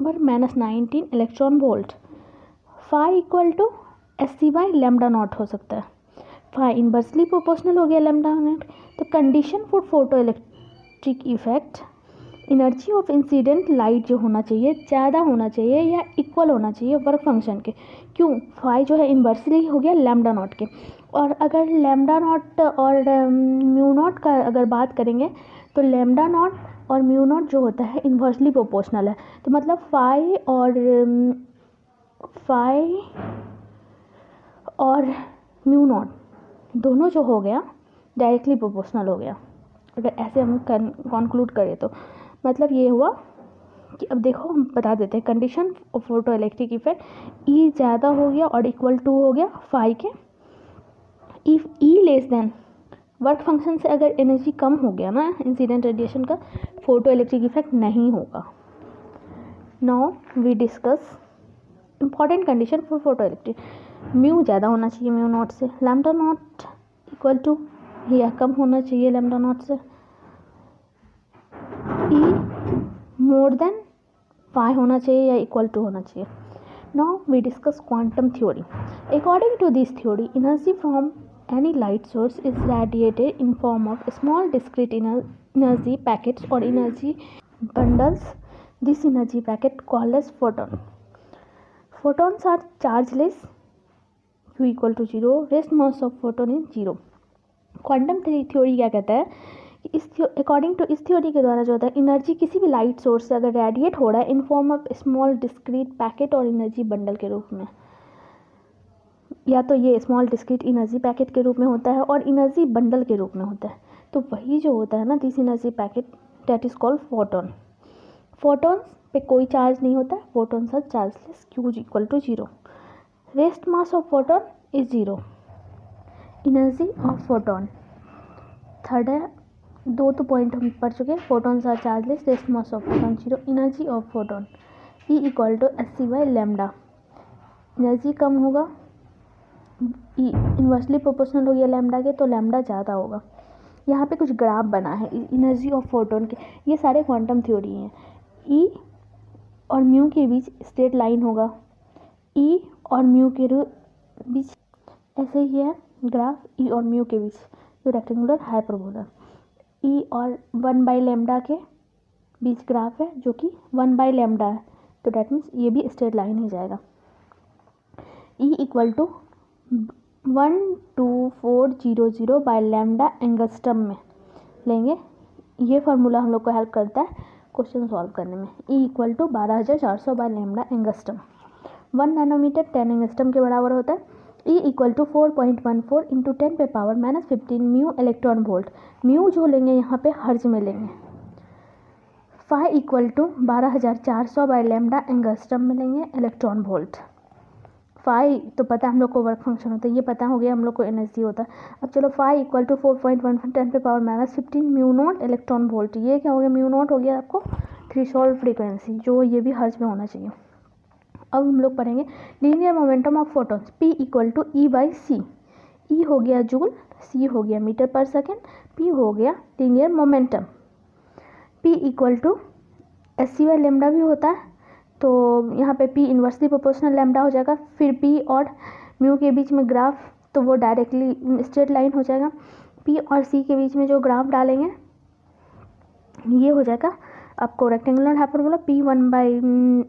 -19 electron volt. Phi equal to SC/λ0 हो सकता है। फाई इन्वर्सली प्रोपोर्शनल हो गया लैम्डा नॉट। तो condition for photo electric effect, energy of incident light जो होना चाहिए ज़्यादा होना चाहिए या इक्वल होना चाहिए वर्क फंक्शन के। क्यों? फाई जो है इन्वर्सली हो गया लैम्डा नॉट के, और अगर लैम्डा नॉट और म्यू नॉट का अगर बात करेंगे तो लैम्डा नॉट और म्यू नॉट जो होता है इन्वर्सली प्रोपोर्शनल है। तो मतलब फाई और म्यू नॉट दोनों जो हो गया डायरेक्टली प्रोपोर्शनल हो गया। अगर ऐसे हम कंक्लूड करें तो मतलब ये हुआ कि अब देखो हम बता देते हैं condition of photo electric effect, E ज़्यादा हो गया और इक्वल टू हो गया फाई के, if E less than work function से अगर एनर्जी कम हो गया ना इंसिडेंट रेडिएशन का, फोटो इलेक्ट्रिक इफेक्ट नहीं होगा। Now we discuss important condition for photo electric. Mu ज़्यादा होना चाहिए म्यू नॉट से, लैम्डा नॉट इक्वल टू या कम होना चाहिए लैम्डा नॉट से, ई मोर देन फाई होना चाहिए या इक्वल टू होना चाहिए। Now we discuss quantum theory. According to this theory, energy from any light source is radiated in form of small discrete energy packets or energy bundles. This energy packet called as photon. Photons are chargeless, q equal to 0. Rest mass of photon is 0. Quantum theory क्या कहता है कि according to इस theory के द्वारा जो होता है एनर्जी किसी भी लाइट सोर्स से अगर रेडिएट हो रहा है in form of small discrete packet और एनर्जी बंडल के रूप में, या तो ये स्मॉल डिस्क्रीट एनर्जी पैकेट के रूप में होता है और एनर्जी बंडल के रूप में होता है, तो वही जो होता है ना this energy packet that is called photon. Photons पे कोई चार्ज नहीं होता है, photons are chargeless, Q equal to 0. Rest mass of photon is 0. Energy of photon third है, दो तो पॉइंट हम पढ़ चुके हैं, photons are chargeless, rest mass of photon 0. Energy of photon E equal to SC/λ। Energy कम होगा, E inversely proportional हो गया लैम्डा के, तो लैम्डा ज़्यादा होगा। यहाँ पे कुछ ग्राफ बना है एनर्जी ऑफ फोटोन के, ये सारे क्वांटम थ्योरी हैं। ई और म्यू के बीच स्ट्रेट लाइन होगा, ई और म्यू के बीच ऐसे ही है ग्राफ, ई और म्यू के बीच जो रेक्टेंगुलर हाइपरबोला, ई और 1/λ के बीच ग्राफ है जो कि 1/λ है, तो डैट मीन्स ये भी स्ट्रेट लाइन ही जाएगा। ई इक्वल टू 12400/λ एंगस्ट्रम में लेंगे, ये फार्मूला हम लोग को हेल्प करता है क्वेश्चन सॉल्व करने में। E equal to 12400/λ angstrom, 1 nanometre 10 angstrom के बराबर होता है। E equal to 4.14 into 10⁻⁻15 mu electron volt, mu जो लेंगे यहाँ पे हर्ज में लेंगे। फाई इक्वल टू 12400/λ एंगस्ट्रम में लेंगे इलेक्ट्रॉन वोल्ट। फाई तो पता हम लोग को वर्क फंक्शन होता है, ये पता हो गया हम लोग को एनर्जी होता है। अब चलो phi equal to 4.15 10⁻⁻15 mu naught electron volt, ये क्या हो गया म्यू नॉट हो गया आपको थ्रेशोल्ड फ्रीक्वेंसी, जो ये भी हर्ज में होना चाहिए। अब हम लोग पढ़ेंगे linear momentum of photons, P equal to E/c। E हो गया जूल, सी हो गया मीटर पर सेकेंड, पी हो गया linear momentum. P equal to SC/λ भी होता है, तो यहाँ पे P इन्वर्सली प्रोपोर्शनल लैम्डा हो जाएगा। फिर P और म्यू के बीच में ग्राफ, तो वो डायरेक्टली स्ट्रेट लाइन हो जाएगा। P और C के बीच में जो ग्राफ डालेंगे ये हो जाएगा आपको रेक्टेंगुलर हाइपरबोला। P1/μ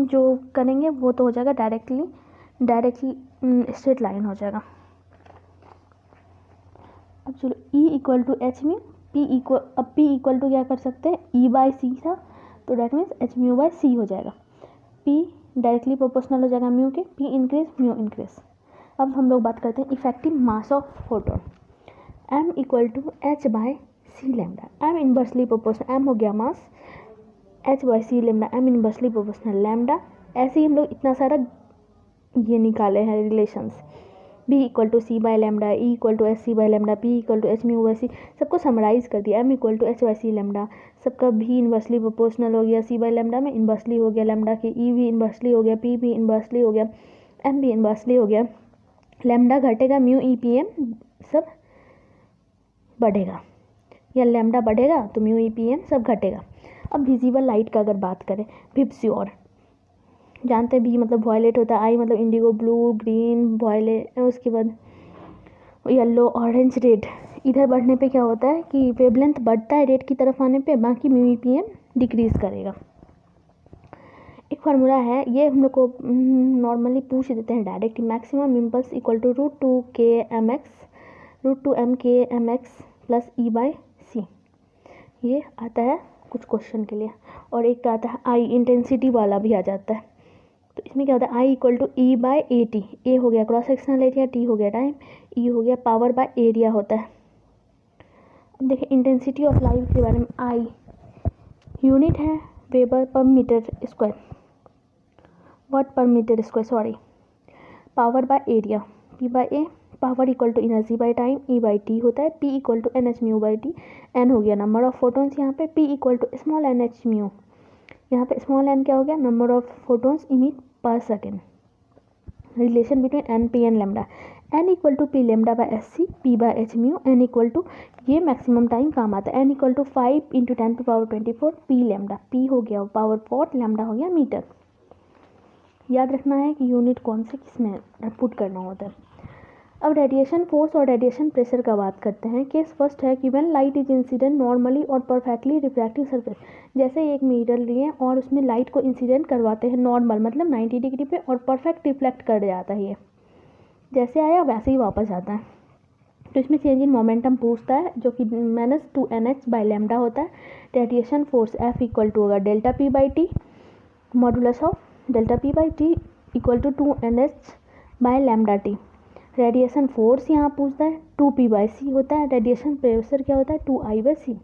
जो करेंगे वो तो हो जाएगा डायरेक्टली स्ट्रेट लाइन हो जाएगा। अब चलो E equal to h mu, P equal to क्या कर सकते हैं E/c था, तो डैट मीन्स h/c हो जाएगा। P डायरेक्टली प्रोपोर्शनल हो जाएगा म्यू के, P इंक्रीज म्यू इंक्रीज। अब हम लोग बात करते हैं effective mass of photon, m equal to h/c lambda. m inversely proportional, m हो गया mass, h/c lambda, m inversely proportional lambda. ऐसे ही हम लोग इतना सारा ये निकाले हैं relations, b equal to c/λ, e equal to SC/λ, p equal to h/c, सबको समराइज़ कर दिया। m equal to h/c lambda, सबका भी इन्वर्सली प्रोपोर्शनल हो गया, c/λ में इन्वर्सली हो गया लैम्डा के, e भी इन्वर्सली हो गया, p भी इन्वर्सली हो गया, m भी इन्वर्सली हो गया। लैम्डा घटेगा, म्यू EPM सब बढ़ेगा, या लैम्डा बढ़ेगा तो म्यू EPM सब घटेगा। अब विजिबल लाइट का अगर बात करें, विब्स्योर जानते हैं, भी मतलब वॉयलेट होता है, आई मतलब इंडिगो, ब्लू, ग्रीन, वॉयलेट, उसके बाद येलो, ऑरेंज, रेड। इधर बढ़ने पे क्या होता है कि वेवलेंथ बढ़ता है रेड की तरफ आने पे, बाकी म्यू EPM डिक्रीज करेगा। एक फार्मूला है, ये हम लोग को नॉर्मली पूछ देते हैं direct, maximum impulse equal to √2m/m plus E/c, ये आता है कुछ क्वेश्चन के लिए। और एक आता है आई, इंटेंसिटी वाला भी आ जाता है। तो इसमें क्या होता है, I इक्वल टू E/AT, ए हो गया क्रॉस सेक्शनल एरिया, टी हो गया टाइम, ई हो गया पावर बाय एरिया होता है। अब देखिए इंटेंसिटी ऑफ लाइट के बारे में, आई यूनिट है weber per metre square, watt per metre square sorry, power by area P/A, power equal to energy by time, E/T होता है, P equal to NH/μ/T, N हो गया नंबर ऑफ फोटोन्स यहाँ पे, P equal to small NH/μ, यहाँ पे small n क्या हो गया, number of photons emit per second, relation between n p n lambda, n equal to P lambda by SC, P/h/μ, n equal to, ये maximum time काम आता है, n equal to 5 × 10⁻24 P lambda, p हो गया power 4, lambda हो गया metre. याद रखना है कि यूनिट कौन से किस में पुट करना होता है। अब रेडिएशन फोर्स और रेडिएशन प्रेशर का बात करते हैं। केस फर्स्ट है कि when light is incident normally और परफेक्टली रिफ्रैक्टिंग सरफेस, जैसे एक मिरर लिए और उसमें लाइट को इंसिडेंट करवाते हैं नॉर्मल मतलब 90 डिग्री पे, और परफेक्ट रिफ्लेक्ट कर जाता है, ये जैसे आया वैसे ही वापस आता है। तो इसमें चेंज इन मोमेंटम पूछता है जो कि -2nh/λ होता है। Radiation force F equal to होगा ΔP/T, modulus of ΔP/T equal to 2nh/λT। Radiation force यहाँ पूछता है 2P/c होता है। रेडिएशन प्रेशर क्या होता है 2I/c।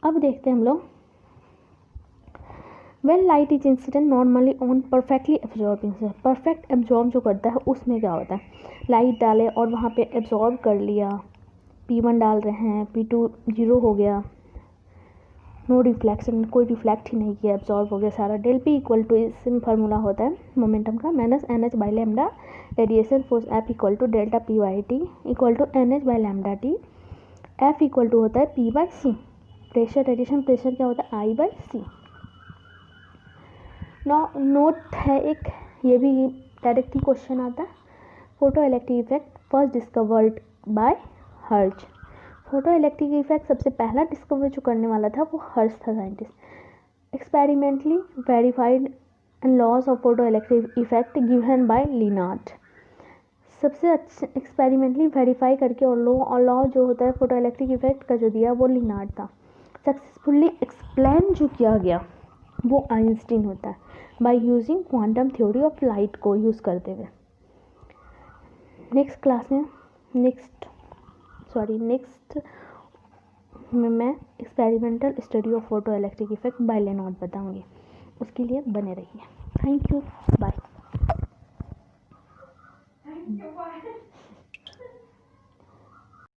अब देखते हैं हम लोग, when light is incident normally on perfectly absorbing से, परफेक्ट एब्जॉर्ब जो करता है उसमें क्या होता है, लाइट डाले और वहाँ पे एब्जॉर्ब कर लिया, P1 डाल रहे हैं, P2 0 हो गया, नो रिफ्लेक्शन, कोई रिफ्लेक्ट ही नहीं किया, एब्जॉर्ब हो गया सारा। ΔP इक्वल टू, इसमें फार्मूला होता है मोमेंटम का -NH/λ, radiation force F equal to ΔP/T equal to NH/λT, F equal to होता है P/c। प्रेशर, रेडिएशन प्रेशर क्या होता है I/c। नोट है एक, ये भी डायरेक्ट ही क्वेश्चन आता है, photo electric effect first discovered by हर्ज। फोटो इलेक्ट्रिक इफेक्ट सबसे पहला डिस्कवर जो करने वाला था वो हर्ज था scientist. Experimentally verified and laws of photo electric effect given by Lenard. सबसे अच्छे एक्सपेरिमेंटली वेरीफाई करके और लॉ जो होता है फोटो इलेक्ट्रिक इफेक्ट का जो दिया वो लिनार्ड था। सक्सेसफुली एक्सप्लेन जो किया गया वो आइंस्टीन होता है, by using quantum theory of light को यूज़ करते हुए। नेक्स्ट क्लास में नेक्स्ट में मैं experimental study of photo electric effect by Lenard बताऊंगी। उसके लिए बने रहिए। Thank you.